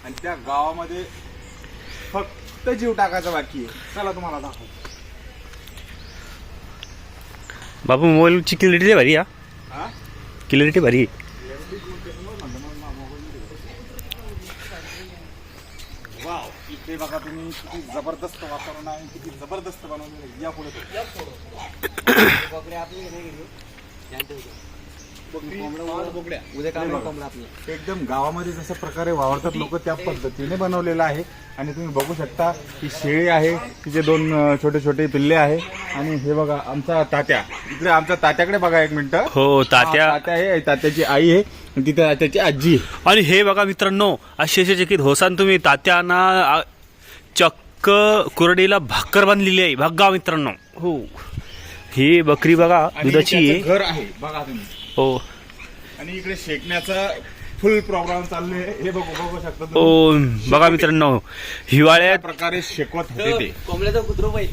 आणि त्या गावामध्ये फक्त जीव टाकायचा बाकी आहे. चला तुम्हाला दाखव. बाबू मोबाईलची क्लिअरिटी भारी. हा क्लिअरिटी भारी. वाव, इथे बघा तुम्ही किती जबरदस्त वातावरण आहे, किती जबरदस्त बनवलेलं आहे. या पुढे एकदम गावामध्ये जशा प्रकारे वावरतात लोक त्या पद्धतीने बनवलेलं आहे. आणि तुम्ही बघू शकता ही शेळी आहे, तिचे 2 छोटे छोटे पिल्ले आहे. आणि हे बघा आमचा तात्या, इकडे आमच्या तात्याकडे बघा एक मिनिट. हो, तात्या आहे, तात्याची आई आहे, तिथे तात्याची आजी आहे. आणि हे बघा मित्रांनो, आश्चर्यचकित होसान तुम्ही. तात्याना चक्क कुरडीला भाकर बांधलेली आहे बघा मित्रांनो. हो, ही बकरी बघा दुधाची आहे. घर आहे बघा तुम्ही. हो, आणि इकडे शेकण्याचा फुल प्रोग्राम चालू आहे. हे बघू शकता तुम्ही. हो बघा मित्रांनो, हिवाळ्यात प्रकारे शेकवत होते ते. कोंबड्याचा कुत्रो बाई.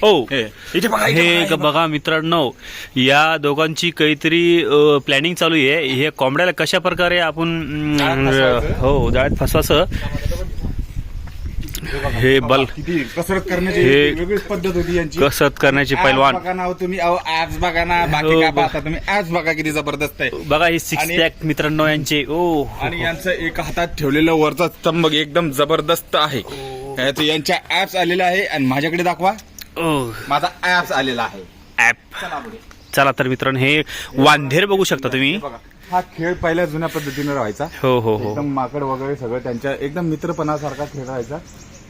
हो, इथे बघा, हे बघा मित्रांनो, या दोघांची काहीतरी प्लॅनिंग चालू आहे. हे कोंबड्याला कशा प्रकारे आपण हो जाळ्यात फसवायचं. हे बल किती कसरत करण्याची हे वेगळीच पद्धत होती यांची. कसरत करण्याची पैलवान. बघा ना तुम्ही, ऍप्स बघा ना, बाकी काय पाहता तुम्ही, ऍप्स बघा किती जबरदस्त आहे. बघा हे 6 पॅक मित्रांनो यांचे. ओ, आणि यांचं एका हातात ठेवलेलं वरचा स्तंभ एकदम जबरदस्त आहे. तो यांच्या ऍप्स आलेला आहे. आणि माझ्याकडे दाखवा, माझा ऍप्स आलेला आहे. ऍप. चला तर मित्रांनो, हे वांधेर बघू शकता तुम्ही. बघा, हा खेळ पहिल्या जुन्या पद्धतीने राहायचा. हो हो हो. एकदम माकड वगैरे सगळं त्यांच्या एकदम मित्रपणासारखा खेळ राहायचा.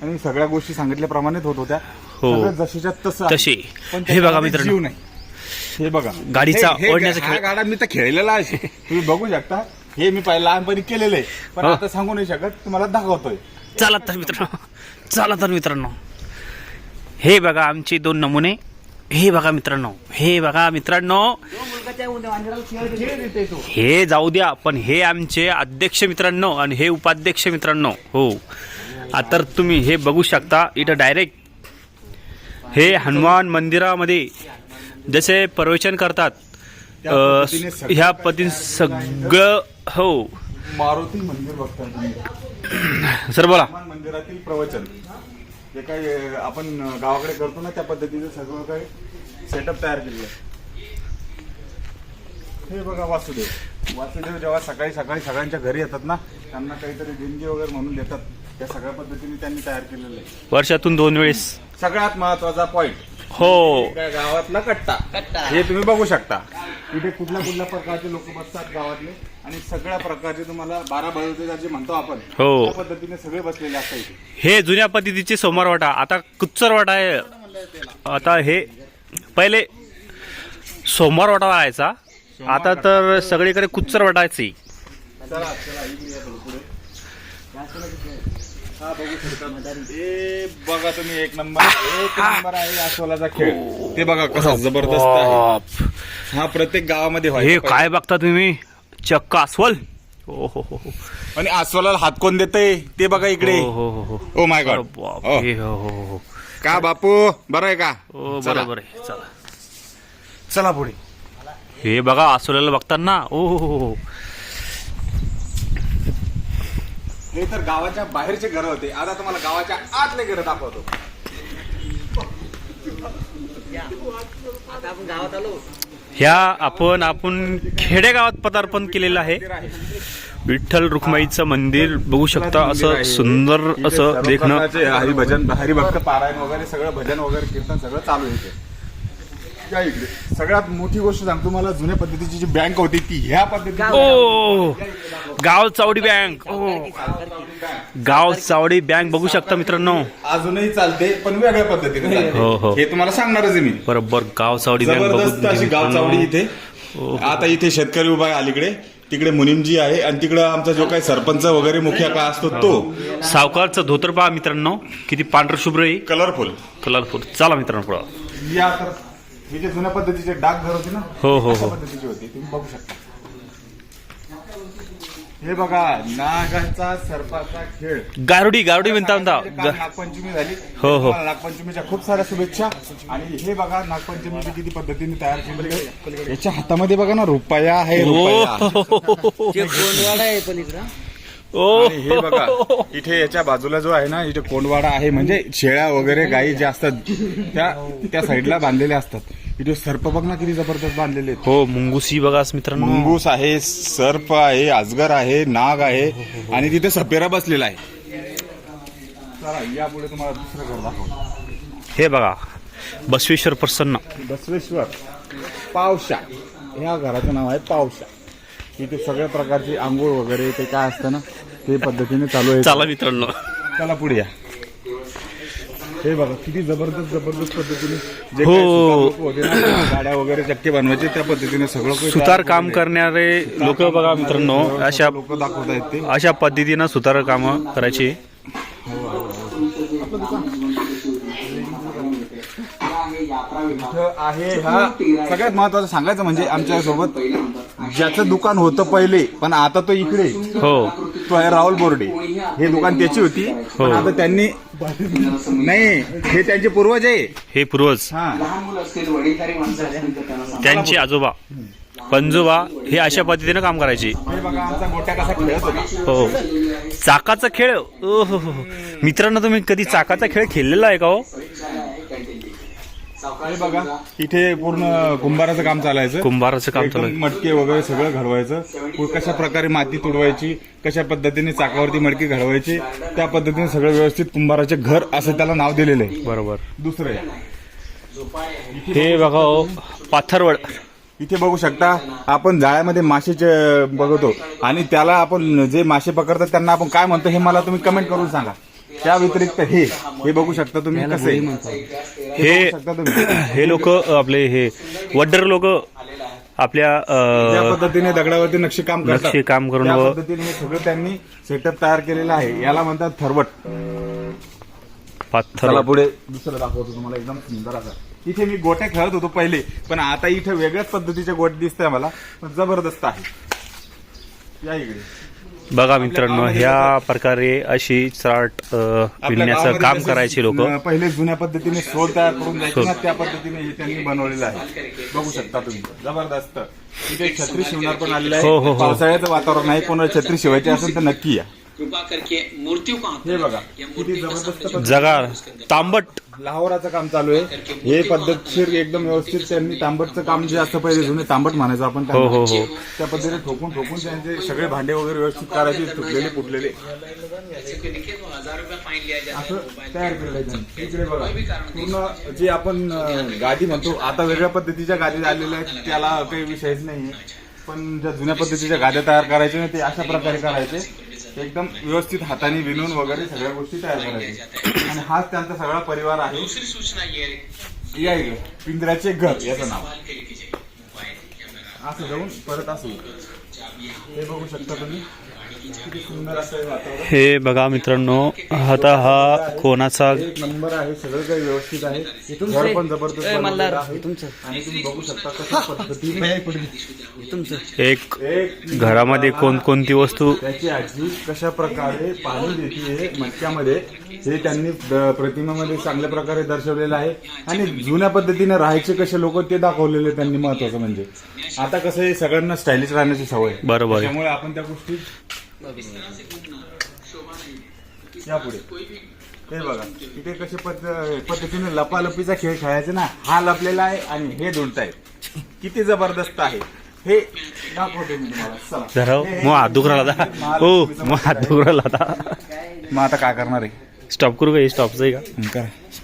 आणि सगळ्या गोष्टी सांगितल्याप्रमाणेच होत होत्या. हो. सगळं जशीच्या तसं आहे. तसे. पण हे बघा त्याच्यामध्ये मित्रांनो. जीव नाही. हे बघा, गाडीचा हे ओढण्याचा हा खेळ. गाडा मी तर खेळलेला आहे. तुम्ही बघू शकता. हे मी पहिला लहानपणी केलेलं आहे, पण हो. आता सांगू नाही शकत, तुम्हाला दाखवतोय. चला तर मित्रांनो, चला तर मित्रांनो, हे बघा आमचे 2 नमुने. हे बघा मित्रांनो, हे बघा मित्रांनो, हे जाऊ द्या, पण हे आमचे अध्यक्ष मित्रांनो आणि हे उपाध्यक्ष मित्रांनो. हो, आता तुम्ही हे बघू शकता. इथं डायरेक्ट हे हनुमान मंदिरामध्ये जसे प्रवचन करतात ह्या पद्धतीने सगळं. हो, मारुती मंदिर बघता तुम्ही. सर बोला. हनुमान मंदिरातील प्रवचन जे काही आपण गावाकडे करतो ना, त्या पद्धतीचं सगळं काही सेटअप तयार केलेलं आहे. हे बघा वासुदेव जेव्हा सकाळी सगळ्यांच्या घरी येतात ना, त्यांना काहीतरी देणगी वगैरे म्हणून देतात. त्या सगळ्या पद्धतीने त्यांनी तयार केलेलं आहे. वर्षातून 2 वेळेस. सगळ्यात महत्वाचा पॉइंट, हो, गावातला कट्टा. हे तुम्ही बघू शकता. इथे कुठल्या प्रकारचे लोक बसतात गावातले. आणि सगळ्या प्रकारचे तुम्हाला 12 बळवते जे म्हणतो आपण, हो, त्या पद्धतीने सगळे बसलेले असतात इथे. हे जुन्या पद्धतीचे सोमवार वाटा, आता कुच्चर वाटा आहे. आता हे पहिले सोमवार वाटा राहायचा, आता तर सगळीकडे कुच्चर वाटायची. चला इकडे या पुढे. हा बघू शकता. हे बघा तुम्ही, एक नंबर आहे अस्वलाचा खेळ. ते बघा कसा जबरदस्त आहे. हा प्रत्येक गावामध्ये हे व्हायचा. काय बघता तुम्ही, चक्क अस्वल. हो हो हो. आणि अस्वलाला हात कोण देतय ते बघा इकडे. हो हो हो. Oh my God. बापरे, हो हो हो. का बापू, बरं आहे का? हो, चला. बरोबर आहे. चला चला पुढे. हे बघा अस्वलाला बघताना. ओ हो हो. हे तर गावाच्या बाहेरचे घर होते. आता तुम्हाला गावाच्या आतले घर दाखवतो. आता आपण गावात आलो. ह्या आपण खेडेगावात पदार्पण केलेलं आहे. विठ्ठल रुक्माईचं मंदिर बघू शकता. असं सुंदर असं देखणं. हरिभजन, हरिभक्त पारायण वगैरे सगळं भजन वगैरे कीर्तन सगळं चालू आहे. या इकडे सगळ्यात मोठी गोष्ट सांगतो तुम्हाला, जुन्या पद्धतीची जी बँक होती ती ह्या पद्धतीने. ओ, गाव चावडी बँक. ओ, गाव चावडी बँक बघू शकता मित्रांनो. अजूनही चालते, पण वेगळ्या पद्धतीने चालते. हो, हो. हे तुम्हाला सांगणारच आहे मी. बरोबर, गाव चावडी बँक जबरदस्त अशी गाव चावडी इथे. आता इथे शेतकरी उभा आहे अलीकडे, तिकडे मुनिमजी आहे, आणि तिकडे आमचा जो काही सरपंच वगैरे मुखिया काय असतो तो. सावकारचं धोतर पहा मित्रांनो, किती पांढर शुभ्र आहे, कलरफुल. चला मित्रांनो पुढं. या तर हे जे जुन्या पद्धतीचे डाकघर होते ना, हो हो अशा हो. पद्धतीची होती. तुम्ही बघू शकता. हे बघा, नागांचा सर्पाचा खेळ. गारुडी म्हणता. काल नागपंचमी झाली. हो, हो. तुम्हाला नागपंचमीच्या खूप साऱ्या शुभेच्छा. आणि हे बघा नागपंचमीची किती पद्धतीने तयार केलेली आहे. याच्या हातामध्ये बघा ना रुपया आहे. रुपया. ते गोंडवाडा आहे पलीकडं. ओ आणि हे बघा इथे याच्या बाजूला जो आहे ना, इथे कोंडवाडा आहे, म्हणजे शेळ्या वगैरे गायी ज्या असतात त्या साईडला बांधलेल्या असतात. इथे सर्प बघ ना किती जबरदस्त बांधलेले आहेत. हो, मुंगूसी बघा मित्रांनो. मुंगूस आहे, सर्प आहे, अजगर आहे, नाग आहे आणि तिथे सपेरा बसलेला आहे. चला यापुढे तुम्हाला दुसरं घर दाखवतो. हे बघा बसवेश्वर प्रसन्न. बसवेश्वर पावशा, ह्या घराचं नाव आहे पावशा. इथे सगळ्या प्रकारची आंघोळ वगैरे ते काय असतं ना, ते पद्धतीने चालू आहे. चला मित्रांनो, चला पुढे या. हे बघा किती जबरदस्त पद्धतीने जे हो. काही सुतार लोकं होते ना, गाड्या वगैरे चक्के बनवायचे, त्या पद्धतीने सगळं काही सुतार तयार काम केलेलं करणारे लोक बघा मित्रांनो, आहे. अशा लोक दाखवत आहेत ते. अशा पद्धतीनं सुतार काम करायची. इथं आहे हा सगळ्यात महत्वाचं सांगायचं म्हणजे आमच्या सोबत ज्याचं दुकान होतं पहिले, पण आता तो इकडे, हो तो आहे राहुल बोर्डे. हे दुकान त्याची होती, पण आता त्यांनी नाही, हे त्यांचे पूर्वज आहे. हे पूर्वज, हा, त्यांचे आजोबा पंजोबा हे अशा पद्धतीनं काम करायचे. हे बघा आमचा गोट्या कसा खेळत होता. हो, चाकाचा खेळ. ओ हो हो. मित्रांनो, तुम्ही कधी चाकाचा खेळ खेळलेला आहे का हो? हे बघा इथे पूर्ण कुंभाराचं काम चालायचं. कुंभाराचं काम एकदम चालू आहे. मटके वगैरे सगळं घडवायचं. कशा प्रकारे माती तुडवायची, कशा पद्धतीने चाकावरती मडकी घडवायची, त्या पद्धतीने सगळं व्यवस्थित कुंभाराचे घर असं त्याला नाव दिलेलं आहे. बरोबर. दुसरं हे बघा हो, पाथरवड. इथे बघू शकता आपण जाळ्यामध्ये मासेचे बघतो, आणि त्याला आपण जे मासे पकडतात त्यांना आपण काय म्हणतो हे मला तुम्ही कमेंट करून सांगा. त्या व्यतिरिक्त हे बघू शकता तुम्ही कसं आहे. हे बघू शकता तुम्ही. हे लोक आपले हे वड्डर लोक आपल्या ज्या पद्धतीने दगडावरती नक्षीकाम करतात, नक्षीकाम करून त्या व- पद्धतीने हे सगळं त्यांनी सेटअप तयार केलेलं आहे. याला म्हणतात थरवट. पाथर. चला पुढे दुसरं दाखवतो तुम्हाला एकदम सुंदर असं. इथे मी गोट्या खेळत होतो पहिले, पण आता इथे वेगळ्याच पद्धतीचे गोटे दिसतंय मला, पण जबरदस्त आहे. या इकडे बघा मित्रांनो, ह्या प्रकारे अशी चाट पिण्याचं काम करायचे लोक. पहिले जुन्या पद्धतीने सोल तयार करून द्यायचे ना, त्या पद्धतीने हे त्यांनी बनवलेलं आहे. बघू शकता तुम्ही, जबरदस्त. इथे छत्री शिवणार पण आलेलं हो, हो, आहे. हो. पावसाळ्याचं वातावरण आहे, कोणाला छत्री शिवायची असेल तर नक्की या. कृपा करके मूर्तियों का हे बघा किती जबरदस्त पद्धतीने जगार तांबट. लाहोराचं काम चालू आहे. हे पद्धतशीर एकदम व्यवस्थित त्यांनी तांबटचं काम जे असतं पहिले जुने तांबट म्हणायचं आपण हो हो त्यांना. हो. त्या पद्धतीने ठोकून त्यांचे सगळे भांडे वगैरे व्यवस्थित करायचे, तुटलेले फुटलेले देखिए तो 1000 रुपया फाइन लिया जाता असं है. तयार केलेलं आहे त्यांनी. इकडे बघा पूर्ण जे आपण गादी म्हणतो, आता वेगळ्या पद्धतीच्या गादी आलेल्या आहेत, त्याला काही विषयच नाहीये. पण ज्या जुन्या पद्धतीच्या गाद्या तयार करायच्या ना, ते अशा प्रकारे करायचे, एकदम व्यवस्थित हाताने विणून वगैरे सगळ्या गोष्टी तयार करायच्या. आणि हाच त्यांचा सगळा परिवार आहे. दूसरी सूचना ये है या इकडे पिंजऱ्याचे घर याचं नाव. के लीजिए मोबाइल कैमरा असं जाऊन परत असं हे बघू शकता तुम्ही, किती सुंदर असं हे वातावरण. हे बघा मित्रांनो, आता हा कोणाचा एक नंबर आहे, सगळं काही व्यवस्थित आहे. घर पण जबरदस्त बनवलेलं आहे. आणि तुम्ही बघू शकता कशा पद्धतीने एक एक घरामध्ये कोणकोणती वस्तू. त्याची आजी कशा प्रकारे पाणी देते मटक्यामध्ये, हे त्यांनी प्रतिमेमध्ये चांगल्या प्रकारे दर्शवलेलं आहे. आणि जुन्या पद्धतीने राहायचे कसे लोक ते दाखवलेले त्यांनी. महत्वाचं म्हणजे आता कसं आहे, सगळ्यांना स्टायलिश राहण्याची सवय आहे. बरोबर आहे. त्यामुळे आपण त्या गोष्टी यापुढे हे बघा इथे कशा पद्धतीने लपालपीचा खेळ खेळायचा ना, हा लपलेला आहे आणि हे दोडतायत. किती जबरदस्त आहे हे दाखवतो मी तुम्हाला. चला. जरा मग हात दुखराला आता. हो, मग हात दुखराला आता. मग आता काय करणार आहे? स्टॉप करू का? स्टॉपचं आहे का? करा.